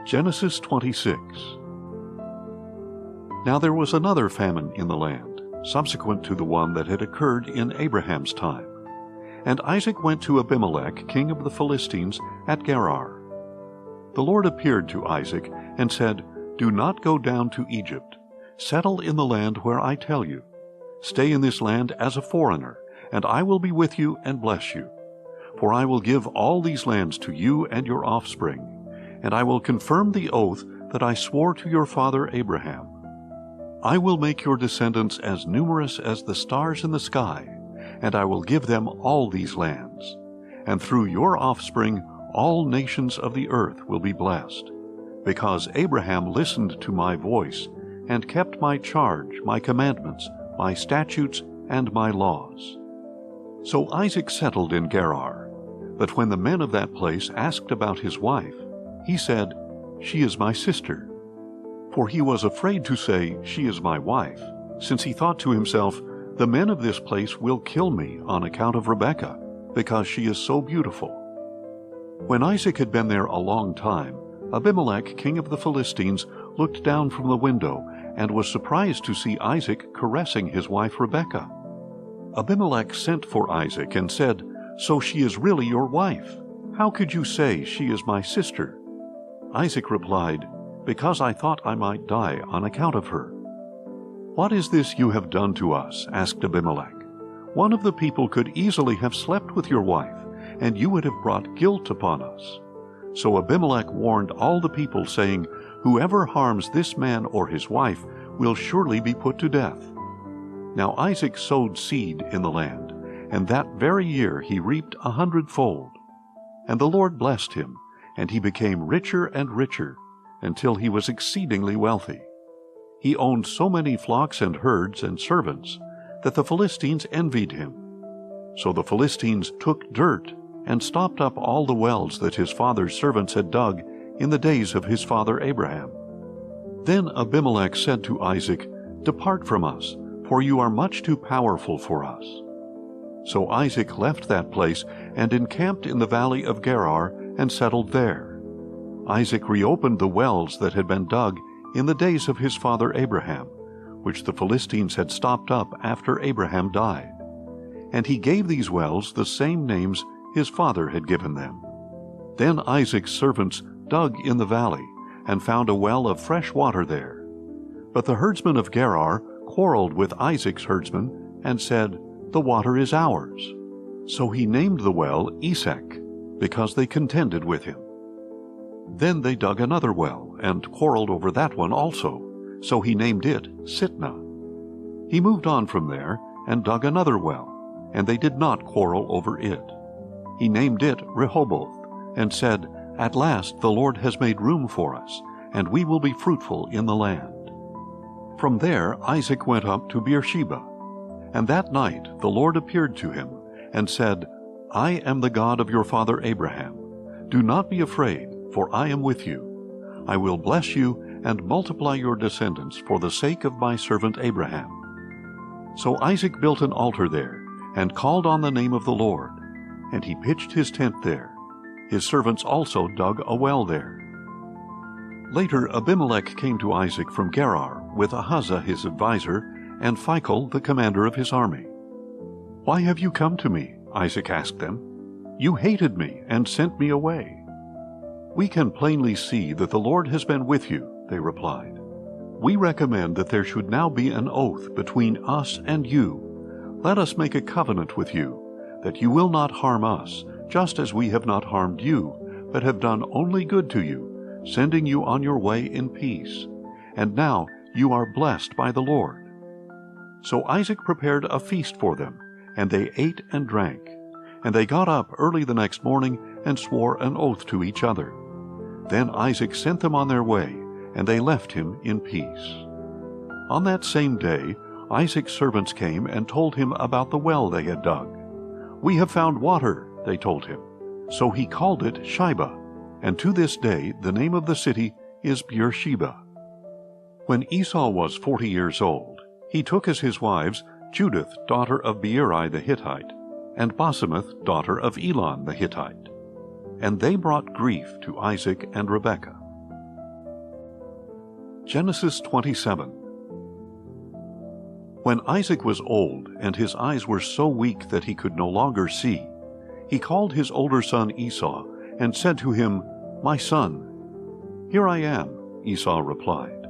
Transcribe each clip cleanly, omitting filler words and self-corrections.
Genesis 26. Now there was another famine in the land, subsequent to the one that had occurred in Abraham's time. And Isaac went to Abimelech, king of the Philistines, at Gerar. The Lord appeared to Isaac and said, "Do not go down to Egypt. Settle in the land where I tell you. Stay in this land as a foreigner, and I will be with you and bless you. For I will give all these lands to you and your offspring, and I will confirm the oath that I swore to your father Abraham. I will make your descendants as numerous as the stars in the sky, and I will give them all these lands. And through your offspring all nations of the earth will be blessed, because Abraham listened to my voice and kept my charge, my commandments, my statutes, and my laws." So Isaac settled in Gerar. But when the men of that place asked about his wife, he said, "She is my sister." For he was afraid to say, "She is my wife," since he thought to himself, "The men of this place will kill me on account of Rebekah, because she is so beautiful." When Isaac had been there a long time, Abimelech, king of the Philistines, looked down from the window and was surprised to see Isaac caressing his wife Rebekah. Abimelech sent for Isaac and said, "So she is really your wife? How could you say she is my sister?" Isaac replied, "Because I thought I might die on account of her." "What is this you have done to us?" asked Abimelech. "One of the people could easily have slept with your wife, and you would have brought guilt upon us." So Abimelech warned all the people, saying, "Whoever harms this man or his wife will surely be put to death." Now Isaac sowed seed in the land, and that very year he reaped 100-fold. And the Lord blessed him, and he became richer and richer, until he was exceedingly wealthy. He owned so many flocks and herds and servants that the Philistines envied him. So the Philistines took dirt and stopped up all the wells that his father's servants had dug in the days of his father Abraham. Then Abimelech said to Isaac, "Depart from us, for you are much too powerful for us." So Isaac left that place and encamped in the valley of Gerar and settled there. Isaac reopened the wells that had been dug in the days of his father Abraham, which the Philistines had stopped up after Abraham died. And he gave these wells the same names his father had given them. Then Isaac's servants dug in the valley and found a well of fresh water there. But the herdsmen of Gerar quarreled with Isaac's herdsmen and said, "The water is ours." So he named the well Esek, because they contended with him. Then they dug another well and quarreled over that one also, so he named it Sitnah. He moved on from there and dug another well, and they did not quarrel over it. He named it Rehoboth, and said, "At last the Lord has made room for us, and we will be fruitful in the land." From there Isaac went up to Beersheba. And that night the Lord appeared to him, and said, "I am the God of your father Abraham. Do not be afraid, for I am with you. I will bless you and multiply your descendants for the sake of my servant Abraham." So Isaac built an altar there, and called on the name of the Lord, and he pitched his tent there. His servants also dug a well there. Later Abimelech came to Isaac from Gerar with Ahuzah his adviser, and Phicol the commander of his army. "Why have you come to me?" Isaac asked them. "You hated me and sent me away." "We can plainly see that the Lord has been with you," they replied. "We recommend that there should now be an oath between us and you. Let us make a covenant with you, that you will not harm us, just as we have not harmed you, but have done only good to you, sending you on your way in peace. And now you are blessed by the Lord." So Isaac prepared a feast for them, and they ate and drank. And they got up early the next morning and swore an oath to each other. Then Isaac sent them on their way, and they left him in peace. On that same day Isaac's servants came and told him about the well they had dug. "We have found water," they told him. So he called it Shibah, and to this day the name of the city is Beersheba. When Esau was 40 years old, he took as his wives Judith, daughter of Beeri the Hittite, and Basemath, daughter of Elon the Hittite. And they brought grief to Isaac and Rebekah. Genesis 27. When Isaac was old, and his eyes were so weak that he could no longer see, he called his older son Esau, and said to him, "My son." "Here I am," Esau replied.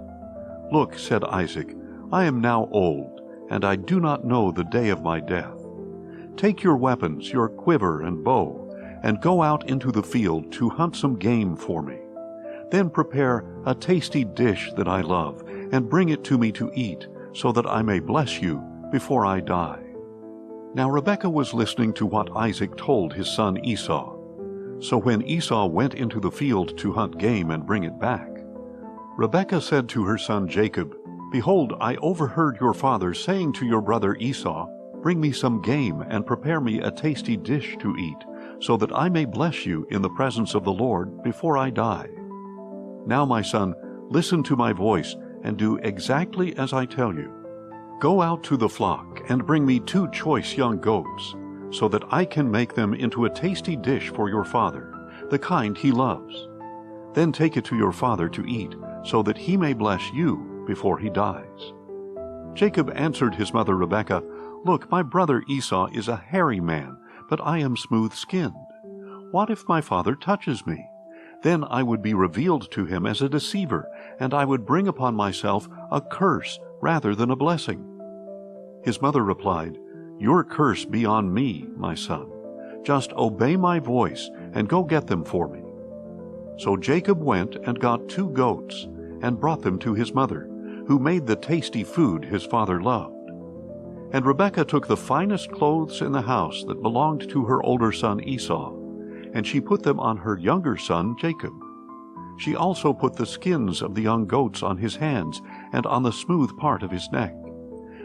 "Look," said Isaac, "I am now old, and I do not know the day of my death. Take your weapons, your quiver and bow, and go out into the field to hunt some game for me. Then prepare a tasty dish that I love, and bring it to me to eat, so that I may bless you before I die." Now Rebekah was listening to what Isaac told his son Esau. So when Esau went into the field to hunt game and bring it back, Rebekah said to her son Jacob, "Behold, I overheard your father saying to your brother Esau, 'Bring me some game and prepare me a tasty dish to eat, so that I may bless you in the presence of the Lord before I die.' Now, my son, listen to my voice and do exactly as I tell you. Go out to the flock and bring me 2 choice young goats, so that I can make them into a tasty dish for your father, the kind he loves. Then take it to your father to eat, so that he may bless you before he dies." Jacob answered his mother Rebekah, "Look, my brother Esau is a hairy man, but I am smooth-skinned. What if my father touches me? Then I would be revealed to him as a deceiver, and I would bring upon myself a curse rather than a blessing." His mother replied, "Your curse be on me, my son. Just obey my voice and go get them for me." So Jacob went and got 2 goats and brought them to his mother, who made the tasty food his father loved. And Rebekah took the finest clothes in the house that belonged to her older son Esau, and she put them on her younger son Jacob. She also put the skins of the young goats on his hands and on the smooth part of his neck.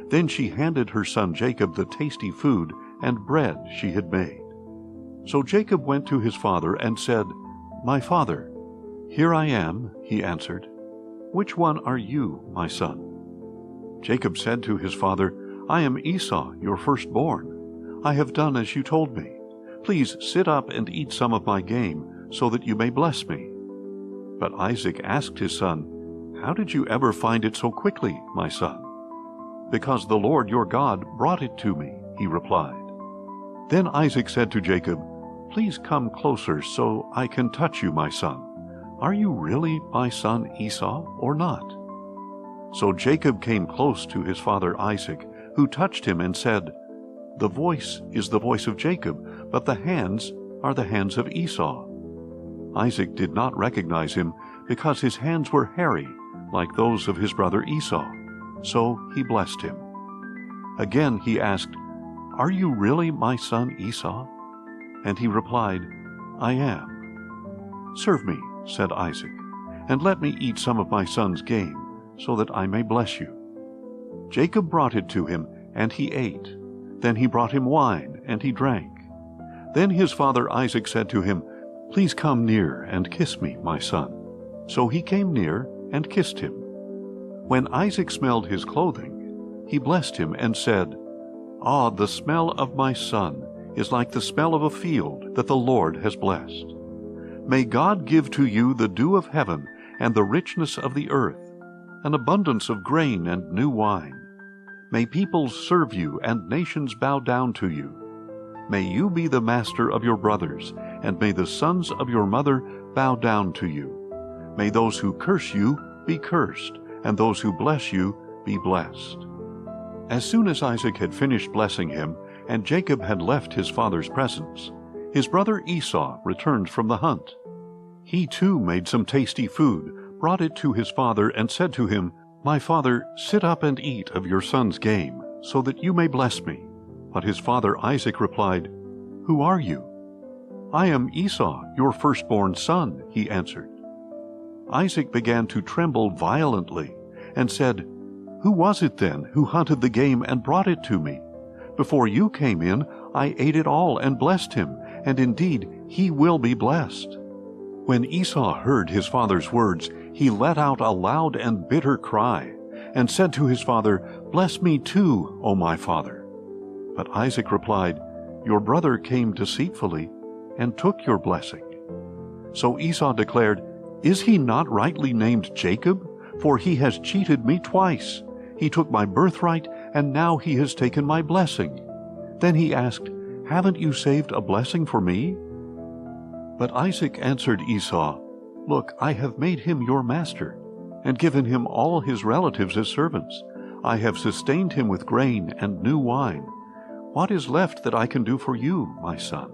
Then she handed her son Jacob the tasty food and bread she had made. So Jacob went to his father and said, "My father." "Here I am," he answered. "Which one are you, my son?" Jacob said to his father, "I am Esau, your firstborn. I have done as you told me. Please sit up and eat some of my game, so that you may bless me." But Isaac asked his son, "How did you ever find it so quickly, my son?" "Because the Lord your God brought it to me," he replied. Then Isaac said to Jacob, "Please come closer so I can touch you, my son. Are you really my son Esau or not?" So Jacob came close to his father Isaac, who touched him and said, "The voice is the voice of Jacob, but the hands are the hands of Esau." Isaac did not recognize him, because his hands were hairy, like those of his brother Esau. So he blessed him. Again he asked, "Are you really my son Esau?" And he replied, "I am." "Serve me," said Isaac, "and let me eat some of my son's game, so that I may bless you." Jacob brought it to him, and he ate. Then he brought him wine, and he drank. Then his father Isaac said to him, "Please come near and kiss me, my son." So he came near and kissed him. When Isaac smelled his clothing, he blessed him and said, "Ah, the smell of my son is like the smell of a field that the Lord has blessed. May God give to you the dew of heaven and the richness of the earth, an abundance of grain and new wine. May peoples serve you and nations bow down to you. May you be the master of your brothers, and may the sons of your mother bow down to you. May those who curse you be cursed, and those who bless you be blessed." As soon as Isaac had finished blessing him, and Jacob had left his father's presence, his brother Esau returned from the hunt. He too made some tasty food, brought it to his father, and said to him, "My father, sit up and eat of your son's game, so that you may bless me." But his father Isaac replied, "Who are you?" "I am Esau, your firstborn son," he answered. Isaac began to tremble violently, and said, "Who was it then who hunted the game and brought it to me? Before you came in, I ate it all and blessed him, and indeed he will be blessed." When Esau heard his father's words, he let out a loud and bitter cry, and said to his father, "Bless me too, O my father." But Isaac replied, "Your brother came deceitfully and took your blessing." So Esau declared, "Is he not rightly named Jacob? for he has cheated me twice. He took my birthright, and now he has taken my blessing." Then he asked, "Haven't you saved a blessing for me?" But Isaac answered Esau, "Look, I have made him your master, and given him all his relatives as servants. I have sustained him with grain and new wine. What is left that I can do for you, my son?"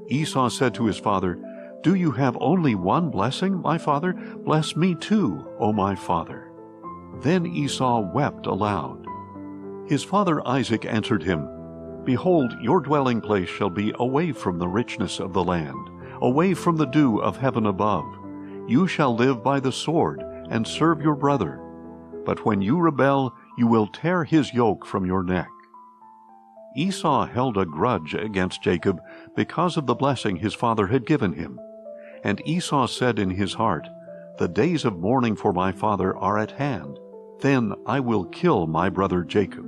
Esau said to his father, "Do you have only one blessing, my father? Bless me too, O my father." Then Esau wept aloud. His father Isaac answered him, "Behold, your dwelling place shall be away from the richness of the land, away from the dew of heaven above. You shall live by the sword, and serve your brother. But when you rebel, you will tear his yoke from your neck." Esau held a grudge against Jacob because of the blessing his father had given him. And Esau said in his heart, "The days of mourning for my father are at hand. Then I will kill my brother Jacob."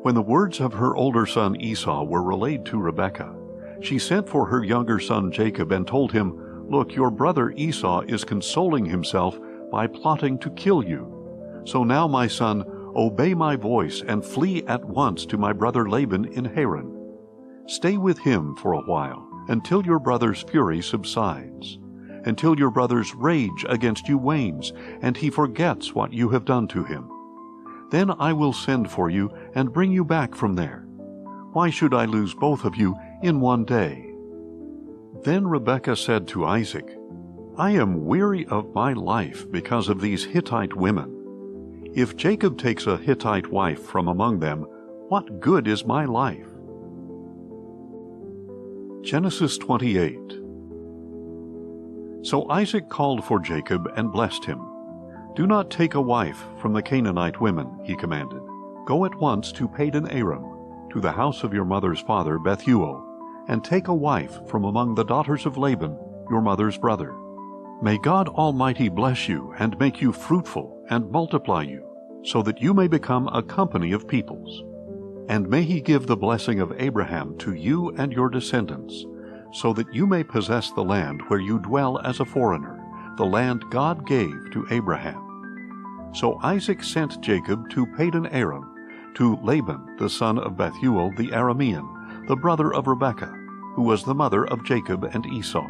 When the words of her older son Esau were relayed to Rebekah, she sent for her younger son Jacob and told him, "Look, your brother Esau is consoling himself by plotting to kill you. So now, my son, obey my voice and flee at once to my brother Laban in Haran. Stay with him for a while, until your brother's fury subsides, until your brother's rage against you wanes, and he forgets what you have done to him. Then I will send for you and bring you back from there. Why should I lose both of you in one day?" Then Rebekah said to Isaac, "I am weary of my life because of these Hittite women. If Jacob takes a Hittite wife from among them, what good is my life?" Genesis 28. So Isaac called for Jacob and blessed him. "Do not take a wife from the Canaanite women," he commanded. "Go at once to Padan Aram, to the house of your mother's father Bethuel, and take a wife from among the daughters of Laban, your mother's brother. May God Almighty bless you and make you fruitful and multiply you, so that you may become a company of peoples. And may he give the blessing of Abraham to you and your descendants, so that you may possess the land where you dwell as a foreigner, the land God gave to Abraham." So Isaac sent Jacob to Padan Aram, to Laban the son of Bethuel the Aramean, the brother of Rebekah, who was the mother of Jacob and Esau.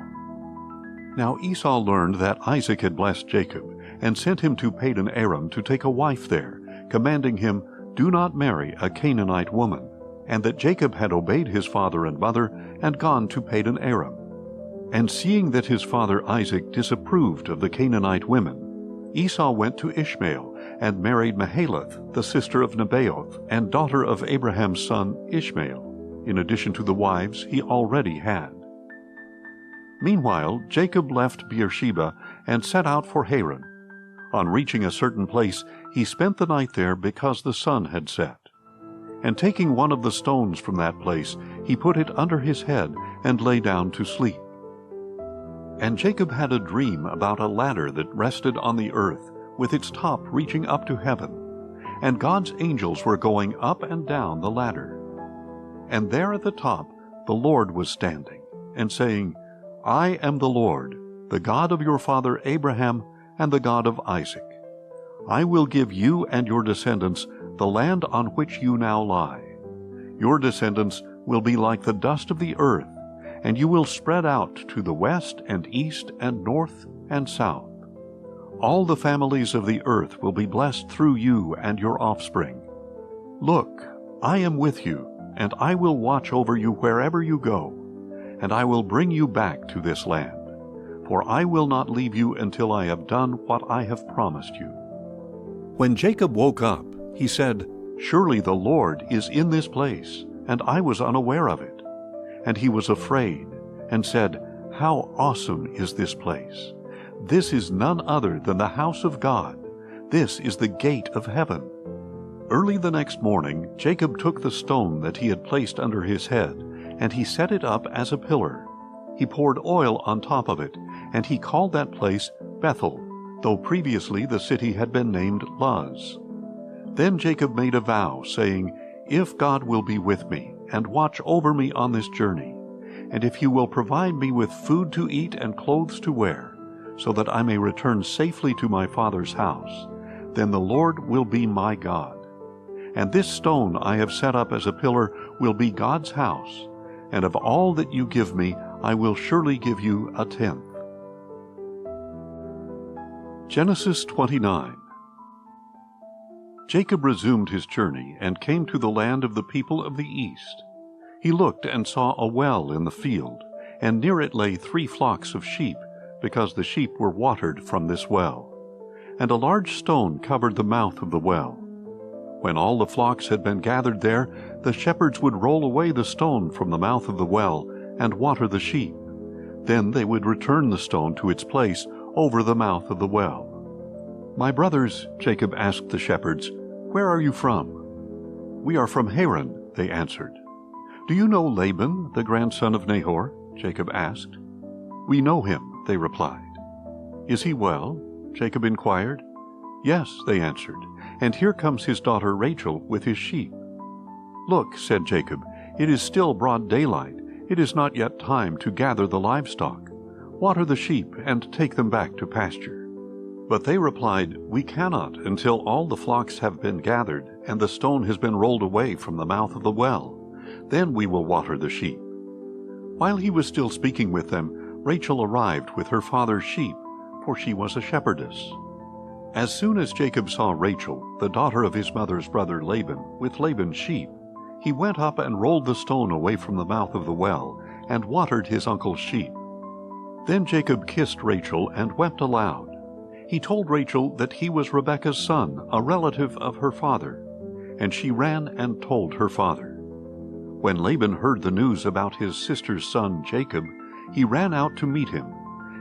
Now Esau learned that Isaac had blessed Jacob, and sent him to Padan Aram to take a wife there, commanding him, "Do not marry a Canaanite woman," and that Jacob had obeyed his father and mother and gone to Padan Aram. And seeing that his father Isaac disapproved of the Canaanite women, Esau went to Ishmael and married Mahalath, the sister of Nebaioth, and daughter of Abraham's son Ishmael, in addition to the wives he already had. Meanwhile, Jacob left Beersheba and set out for Haran. On reaching a certain place, he spent the night there because the sun had set. And taking one of the stones from that place, he put it under his head and lay down to sleep. And Jacob had a dream about a ladder that rested on the earth, with its top reaching up to heaven, and God's angels were going up and down the ladder. And there at the top the Lord was standing, and saying, "I am the Lord, the God of your father Abraham and the God of Isaac. I will give you and your descendants the land on which you now lie. Your descendants will be like the dust of the earth, and you will spread out to the west and east and north and south. All the families of the earth will be blessed through you and your offspring. Look, I am with you, and I will watch over you wherever you go, and I will bring you back to this land. For I will not leave you until I have done what I have promised you." When Jacob woke up, he said, "Surely the Lord is in this place, and I was unaware of it." And he was afraid, and said, "How awesome is this place! This is none other than the house of God. This is the gate of heaven." Early the next morning, Jacob took the stone that he had placed under his head, and he set it up as a pillar. He poured oil on top of it, and he called that place Bethel, though previously the city had been named Luz. Then Jacob made a vow, saying, "If God will be with me, and watch over me on this journey, and if he will provide me with food to eat and clothes to wear, so that I may return safely to my father's house, then the Lord will be my God. And this stone I have set up as a pillar will be God's house, and of all that you give me I will surely give you a tenth. Genesis 29. Jacob resumed his journey and came to the land of the people of the east. He looked and saw a well in the field, and near it lay 3 flocks of sheep, because the sheep were watered from this well. And a large stone covered the mouth of the well. When all the flocks had been gathered there, the shepherds would roll away the stone from the mouth of the well and water the sheep. Then they would return the stone to its place over the mouth of the well. "My brothers," Jacob asked the shepherds, "where are you from?" "We are from Haran," they answered. "Do you know Laban, the grandson of Nahor?" Jacob asked. "We know him," they replied. "Is he well?" Jacob inquired. "Yes," they answered, "and here comes his daughter Rachel with his sheep." "Look," said Jacob, "it is still broad daylight. It is not yet time to gather the livestock. Water the sheep and take them back to pasture." But they replied, "We cannot until all the flocks have been gathered and the stone has been rolled away from the mouth of the well. Then we will water the sheep." While he was still speaking with them, Rachel arrived with her father's sheep, for she was a shepherdess. As soon as Jacob saw Rachel, the daughter of his mother's brother Laban, with Laban's sheep, he went up and rolled the stone away from the mouth of the well and watered his uncle's sheep. Then Jacob kissed Rachel and wept aloud. He told Rachel that he was Rebekah's son, a relative of her father, and she ran and told her father. When Laban heard the news about his sister's son Jacob, he ran out to meet him.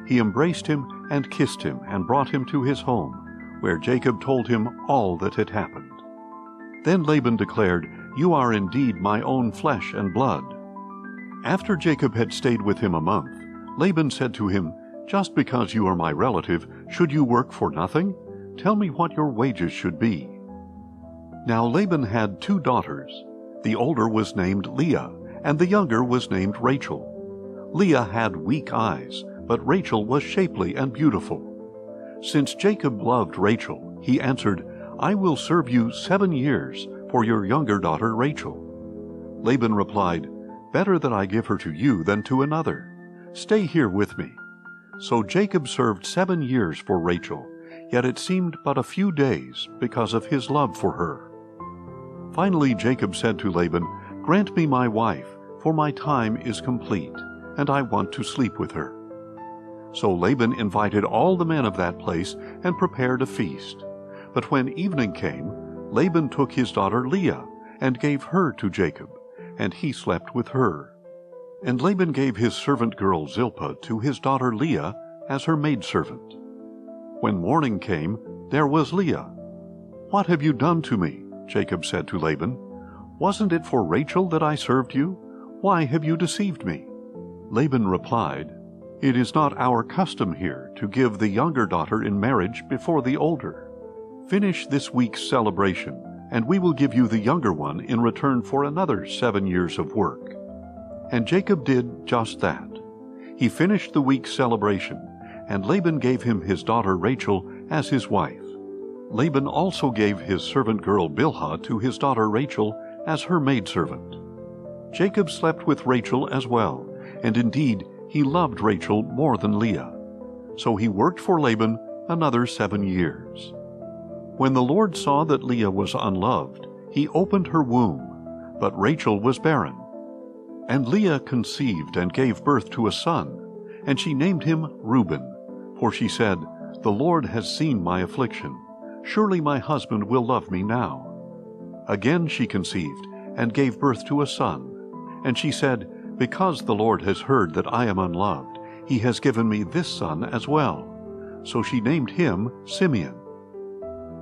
He embraced him and kissed him and brought him to his home, where Jacob told him all that had happened. Then Laban declared, "You are indeed my own flesh and blood." After Jacob had stayed with him a month, Laban said to him, "Just because you are my relative, should you work for nothing? Tell me what your wages should be." Now Laban had 2 daughters. The older was named Leah, and the younger was named Rachel. Leah had weak eyes, but Rachel was shapely and beautiful. Since Jacob loved Rachel, he answered, "I will serve you 7 years for your younger daughter Rachel." Laban replied, "Better that I give her to you than to another. Stay here with me." So Jacob served 7 years for Rachel, yet it seemed but a few days because of his love for her. Finally Jacob said to Laban, "Grant me my wife, for my time is complete, and I want to sleep with her." So Laban invited all the men of that place and prepared a feast. But when evening came, Laban took his daughter Leah and gave her to Jacob, and he slept with her. And Laban gave his servant girl Zilpah to his daughter Leah as her maidservant. When morning came, there was Leah. "What have you done to me?" Jacob said to Laban. "Wasn't it for Rachel that I served you? Why have you deceived me?" Laban replied, "It is not our custom here to give the younger daughter in marriage before the older. Finish this week's celebration, and we will give you the younger one in return for another 7 years of work." And Jacob did just that. He finished the week's celebration, and Laban gave him his daughter Rachel as his wife. Laban also gave his servant girl Bilhah to his daughter Rachel as her maidservant. Jacob slept with Rachel as well, and indeed he loved Rachel more than Leah. So he worked for Laban another 7 years. When the Lord saw that Leah was unloved, he opened her womb, but Rachel was barren. And Leah conceived and gave birth to a son, and she named him Reuben, for she said, "The Lord has seen my affliction. Surely my husband will love me now." Again she conceived and gave birth to a son, and she said, "Because the Lord has heard that I am unloved, he has given me this son as well." So she named him Simeon.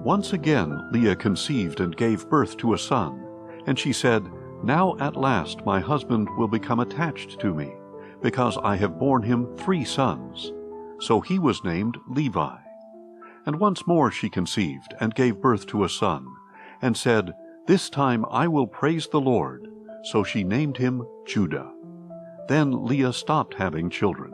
Once again Leah conceived and gave birth to a son, and she said, "Now at last my husband will become attached to me, because I have borne him 3 sons." So he was named Levi. And once more she conceived and gave birth to a son, and said, "This time I will praise the Lord." So she named him Judah. Then Leah stopped having children.